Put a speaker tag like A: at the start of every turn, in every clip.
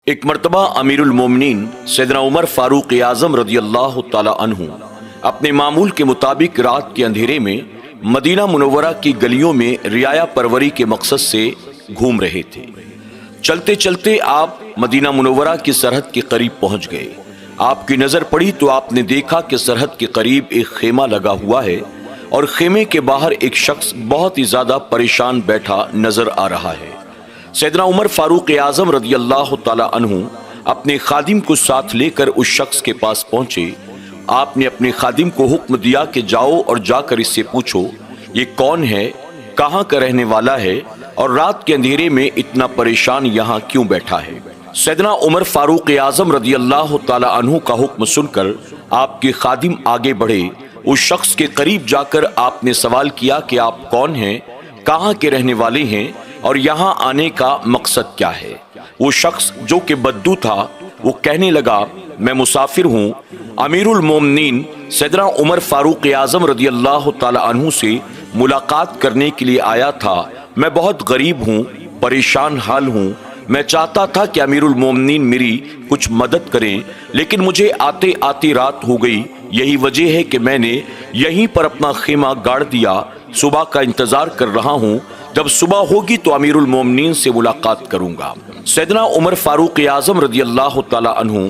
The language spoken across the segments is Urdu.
A: ایک مرتبہ امیر المومنین سیدنا عمر فاروق اعظم رضی اللہ تعالی عنہ اپنے معمول کے مطابق رات کے اندھیرے میں مدینہ منورہ کی گلیوں میں رعایا پروری کے مقصد سے گھوم رہے تھے۔ چلتے چلتے آپ مدینہ منورہ کی سرحد کے قریب پہنچ گئے۔ آپ کی نظر پڑی تو آپ نے دیکھا کہ سرحد کے قریب ایک خیمہ لگا ہوا ہے اور خیمے کے باہر ایک شخص بہت ہی زیادہ پریشان بیٹھا نظر آ رہا ہے۔ سیدنا عمر فاروق اعظم رضی اللہ تعالی عنہ اپنے خادم کو ساتھ لے کر اس شخص کے پاس پہنچے۔ آپ نے اپنے خادم کو حکم دیا کہ جاؤ اور جا کر اس سے پوچھو یہ کون ہے، کہاں کا رہنے والا ہے اور رات کے اندھیرے میں اتنا پریشان یہاں کیوں بیٹھا ہے۔ سیدنا عمر فاروق اعظم رضی اللہ تعالی عنہ کا حکم سن کر آپ کے خادم آگے بڑھے۔ اس شخص کے قریب جا کر آپ نے سوال کیا کہ آپ کون ہیں، کہاں کے رہنے والے ہیں اور یہاں آنے کا مقصد کیا ہے۔ وہ شخص جو کہ بدو تھا وہ کہنے لگا میں مسافر ہوں، امیر المومنین سیدنا عمر فاروق اعظم رضی اللہ تعالی عنہ سے ملاقات کرنے کے لیے آیا تھا۔ میں بہت غریب ہوں، پریشان حال ہوں، میں چاہتا تھا کہ امیر المومنین میری کچھ مدد کریں، لیکن مجھے آتے آتے رات ہو گئی۔ یہی وجہ ہے کہ میں نے یہیں پر اپنا خیمہ گاڑ دیا، صبح کا انتظار کر رہا ہوں، جب صبح ہوگی تو امیر المومنین سے ملاقات کروں گا۔ سیدنا عمر فاروق اعظم رضی اللہ تعالی عنہ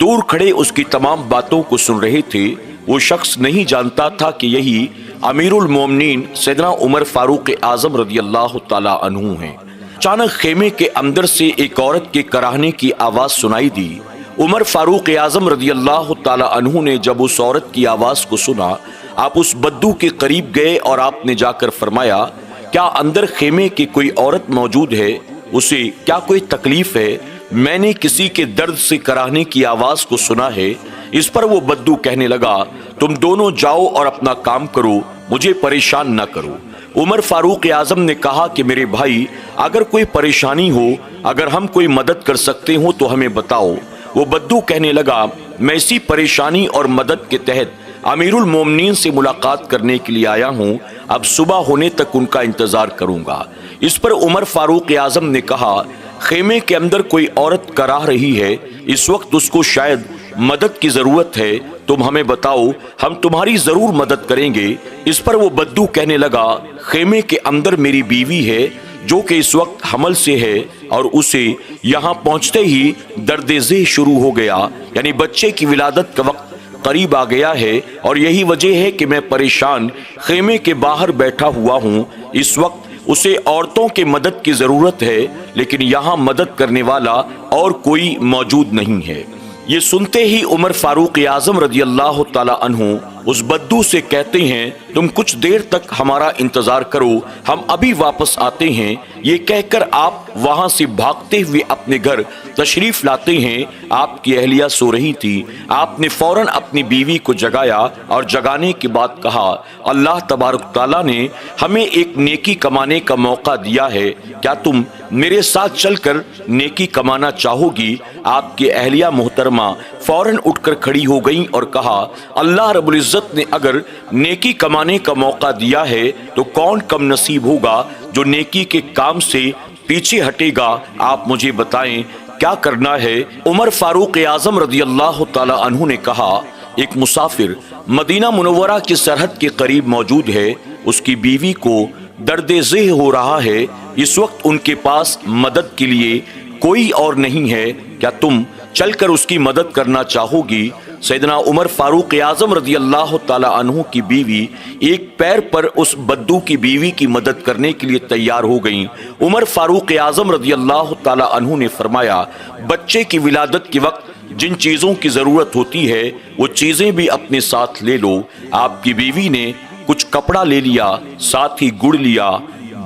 A: دور کھڑے اس کی تمام باتوں کو سن رہے تھے۔ وہ شخص نہیں جانتا تھا کہ یہی امیر المومنین سیدنا عمر فاروق اعظم رضی اللہ تعالی عنہ ہیں۔ اچانک خیمے کے اندر سے ایک عورت کے کراہنے کی آواز سنائی دی۔ عمر فاروق اعظم رضی اللہ تعالی عنہ نے جب اس عورت کی آواز کو سنا، آپ اس بدو کے قریب گئے اور آپ نے جا کر فرمایا کیا اندر خیمے کی کوئی عورت موجود ہے، اسے کیا کوئی تکلیف ہے؟ میں نے کسی کے درد سے کراہنے کی آواز کو سنا ہے۔ اس پر وہ بدو کہنے لگا تم دونوں جاؤ اور اپنا کام کرو، مجھے پریشان نہ کرو۔ عمر فاروق اعظم نے کہا کہ میرے بھائی اگر کوئی پریشانی ہو، اگر ہم کوئی مدد کر سکتے ہوں تو ہمیں بتاؤ۔ وہ بدو کہنے لگا میں اسی پریشانی اور مدد کے تحت امیر المومنین سے ملاقات کرنے کے لیے آیا ہوں، اب صبح ہونے تک ان کا انتظار کروں گا۔ اس پر عمر فاروق اعظم نے کہا خیمے کے اندر کوئی عورت کراہ رہی ہے، اس وقت اس کو شاید مدد کی ضرورت ہے، تم ہمیں بتاؤ، ہم تمہاری ضرور مدد کریں گے۔ اس پر وہ بدو کہنے لگا خیمے کے اندر میری بیوی ہے جو کہ اس وقت حمل سے ہے اور اسے یہاں پہنچتے ہی درد ذہ شروع ہو گیا، یعنی بچے کی ولادت کا وقت قریب آ گیا ہے اور یہی وجہ ہے کہ میں پریشان خیمے کے باہر بیٹھا ہوا ہوں۔ اس وقت اسے عورتوں کے مدد کی ضرورت ہے، لیکن یہاں مدد کرنے والا اور کوئی موجود نہیں ہے۔ یہ سنتے ہی عمر فاروق اعظم رضی اللہ تعالی عنہ اس بدو سے کہتے ہیں تم کچھ دیر تک ہمارا انتظار کرو، ہم ابھی واپس آتے ہیں۔ یہ کہہ کر آپ وہاں سے بھاگتے ہوئے اپنے گھر تشریف لاتے ہیں۔ آپ کی اہلیہ سو رہی تھی، آپ نے فوراً اپنی بیوی کو جگایا اور جگانے کے بعد کہا اللہ تبارک تعالیٰ نے ہمیں ایک نیکی کمانے کا موقع دیا ہے، کیا تم میرے ساتھ چل کر نیکی کمانا چاہو گی؟ آپ کی اہلیہ محترمہ فوراً اٹھ کر کھڑی ہو گئیں اور کہا اللہ رب العزت نے اگر نیکی کمانے کا موقع دیا ہے تو کون کم نصیب ہوگا جو نیکی کے کام سے پیچھے ہٹے گا؟ آپ مجھے بتائیں کیا کرنا ہے؟ عمر فاروق اعظم رضی اللہ تعالی عنہ نے کہا ایک مسافر مدینہ منورہ کی سرحد کے قریب موجود ہے، اس کی بیوی کو درد ذہ ہو رہا ہے، اس وقت ان کے پاس مدد کے لیے کوئی اور نہیں ہے، کیا تم چل کر اس کی مدد کرنا چاہو گی؟ سیدنا عمر فاروق اعظم رضی اللہ تعالی عنہ کی بیوی ایک پیر پر اس بدو کی بیوی کی مدد کرنے کے لیے تیار ہو گئیں۔ عمر فاروق اعظم رضی اللہ تعالی عنہ نے فرمایا بچے کی ولادت کے وقت جن چیزوں کی ضرورت ہوتی ہے وہ چیزیں بھی اپنے ساتھ لے لو۔ آپ کی بیوی نے کچھ کپڑا لے لیا، ساتھ ہی گڑ لیا،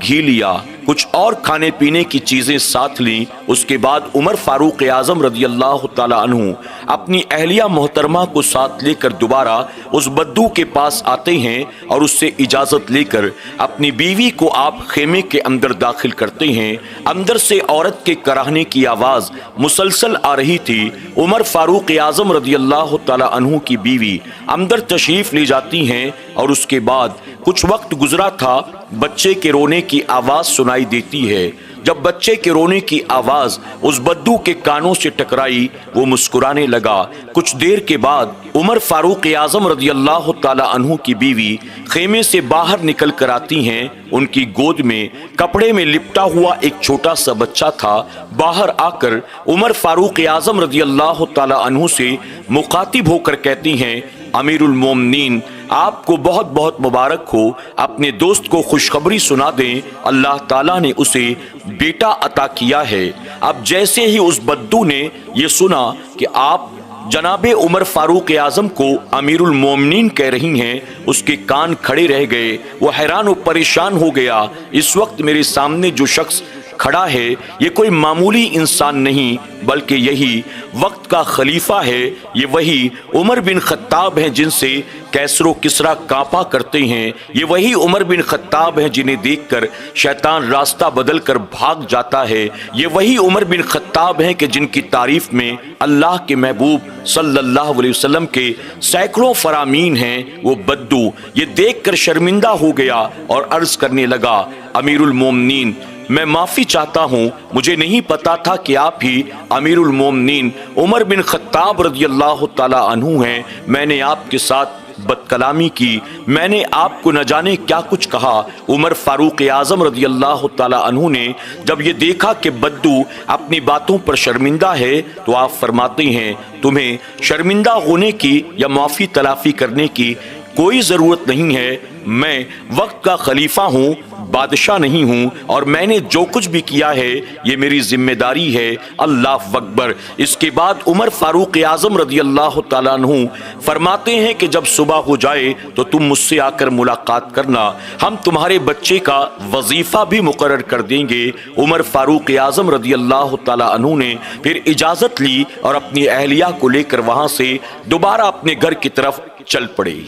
A: گھی لیا، کچھ اور کھانے پینے کی چیزیں ساتھ لیں۔ اس کے بعد عمر فاروق اعظم رضی اللہ تعالی عنہ اپنی اہلیہ محترمہ کو ساتھ لے کر دوبارہ اس بدو کے پاس آتے ہیں اور اس سے اجازت لے کر اپنی بیوی کو آپ خیمے کے اندر داخل کرتے ہیں۔ اندر سے عورت کے کراہنے کی آواز مسلسل آ رہی تھی۔ عمر فاروق اعظم رضی اللہ تعالی عنہ کی بیوی اندر تشریف لے جاتی ہیں اور اس کے بعد کچھ وقت گزرا تھا، بچے کے رونے کی آواز سنائی دیتی ہے۔ جب بچے کے رونے کی آواز اس بدو کے کانوں سے ٹکرائی وہ مسکرانے لگا۔ کچھ دیر کے بعد عمر فاروق اعظم رضی اللہ تعالی عنہ کی بیوی خیمے سے باہر نکل کر آتی ہیں۔ ان کی گود میں کپڑے میں لپٹا ہوا ایک چھوٹا سا بچہ تھا۔ باہر آ کر عمر فاروق اعظم رضی اللہ تعالی عنہ سے مخاطب ہو کر کہتی ہیں، امیر المومنین آپ کو بہت بہت مبارک ہو، اپنے دوست کو خوشخبری سنا دیں، اللہ تعالیٰ نے اسے بیٹا عطا کیا ہے۔ اب جیسے ہی اس بدو نے یہ سنا کہ آپ جناب عمر فاروق اعظم کو امیر المومنین کہہ رہی ہیں، اس کے کان کھڑے رہ گئے، وہ حیران و پریشان ہو گیا۔ اس وقت میرے سامنے جو شخص کھڑا ہے یہ کوئی معمولی انسان نہیں بلکہ یہی وقت کا خلیفہ ہے، یہ وہی عمر بن خطاب ہیں جن سے کیسر و کسریٰ کانپا کرتے ہیں، یہ وہی عمر بن خطاب ہیں جنہیں دیکھ کر شیطان راستہ بدل کر بھاگ جاتا ہے، یہ وہی عمر بن خطاب ہیں کہ جن کی تعریف میں اللہ کے محبوب صلی اللہ علیہ وسلم کے سینکڑوں فرامین ہیں۔ وہ بدو یہ دیکھ کر شرمندہ ہو گیا اور عرض کرنے لگا، امیر المومنین میں معافی چاہتا ہوں، مجھے نہیں پتا تھا کہ آپ ہی امیر المومنین عمر بن خطاب رضی اللہ تعالی عنہ ہیں، میں نے آپ کے ساتھ بد کلامی کی، میں نے آپ کو نہ جانے کیا کچھ کہا۔ عمر فاروق اعظم رضی اللہ تعالی عنہ نے جب یہ دیکھا کہ بدو اپنی باتوں پر شرمندہ ہے تو آپ فرماتے ہیں، تمہیں شرمندہ ہونے کی یا معافی تلافی کرنے کی کوئی ضرورت نہیں ہے، میں وقت کا خلیفہ ہوں، بادشاہ نہیں ہوں، اور میں نے جو کچھ بھی کیا ہے یہ میری ذمہ داری ہے، اللہ اکبر۔ اس کے بعد عمر فاروق اعظم رضی اللہ تعالیٰ عنہ فرماتے ہیں کہ جب صبح ہو جائے تو تم مجھ سے آ کر ملاقات کرنا، ہم تمہارے بچے کا وظیفہ بھی مقرر کر دیں گے۔ عمر فاروق اعظم رضی اللہ تعالیٰ عنہ نے پھر اجازت لی اور اپنی اہلیہ کو لے کر وہاں سے دوبارہ اپنے گھر کی طرف چل پڑے۔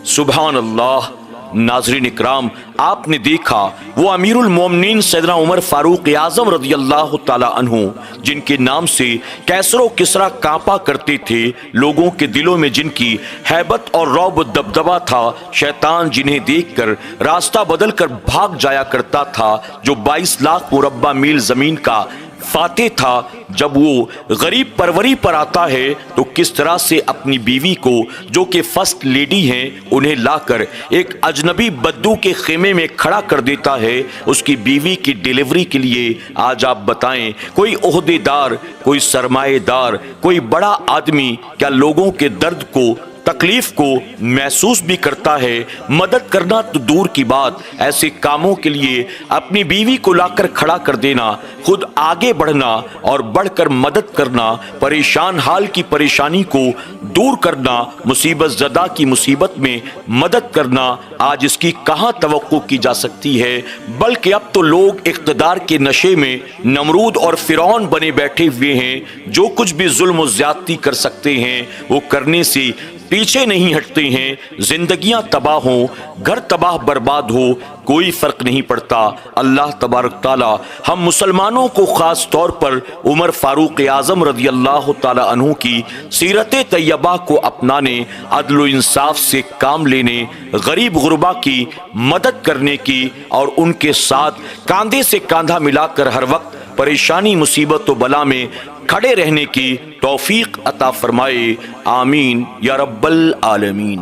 A: سبحان اللہ۔ ناظرین اکرام، آپ نے دیکھا وہ امیر المومنین سیدنا عمر فاروق اعظم رضی اللہ تعالی عنہ جن کے نام سے کیسر و کسریٰ کانپا کرتے تھے، لوگوں کے دلوں میں جن کی ہیبت اور رعب و دبدبہ تھا، شیطان جنہیں دیکھ کر راستہ بدل کر بھاگ جایا کرتا تھا، جو 22 لاکھ مربع میل زمین کا فاتح تھا، جب وہ غریب پروری پر آتا ہے تو کس طرح سے اپنی بیوی کو جو کہ فرسٹ لیڈی ہیں انہیں لا کر ایک اجنبی بدو کے خیمے میں کھڑا کر دیتا ہے اس کی بیوی کی ڈیلیوری کے لیے۔ آج آپ بتائیں، کوئی عہدے دار، کوئی سرمایہ دار، کوئی بڑا آدمی کیا لوگوں کے درد کو، تکلیف کو محسوس بھی کرتا ہے؟ مدد کرنا تو دور کی بات، ایسے کاموں کے لیے اپنی بیوی کو لا کر کھڑا کر دینا، خود آگے بڑھنا اور بڑھ کر مدد کرنا، پریشان حال کی پریشانی کو دور کرنا، مصیبت زدہ کی مصیبت میں مدد کرنا، آج اس کی کہاں توقع کی جا سکتی ہے؟ بلکہ اب تو لوگ اقتدار کے نشے میں نمرود اور فرعون بنے بیٹھے ہوئے ہیں، جو کچھ بھی ظلم و زیادتی کر سکتے ہیں وہ کرنے سے پیچھے نہیں ہٹتے ہیں، زندگیاں تباہ ہوں، گھر تباہ برباد ہو، کوئی فرق نہیں پڑتا۔ اللہ تبارک تعالی ہم مسلمانوں کو خاص طور پر عمر فاروق اعظم رضی اللہ تعالی عنہ کی سیرت طیبہ کو اپنانے، عدل و انصاف سے کام لینے، غریب غربا کی مدد کرنے کی اور ان کے ساتھ کاندھے سے کاندھا ملا کر ہر وقت پریشانی مصیبت و بلا میں کھڑے رہنے کی توفیق عطا فرمائے، آمین یا رب العالمین۔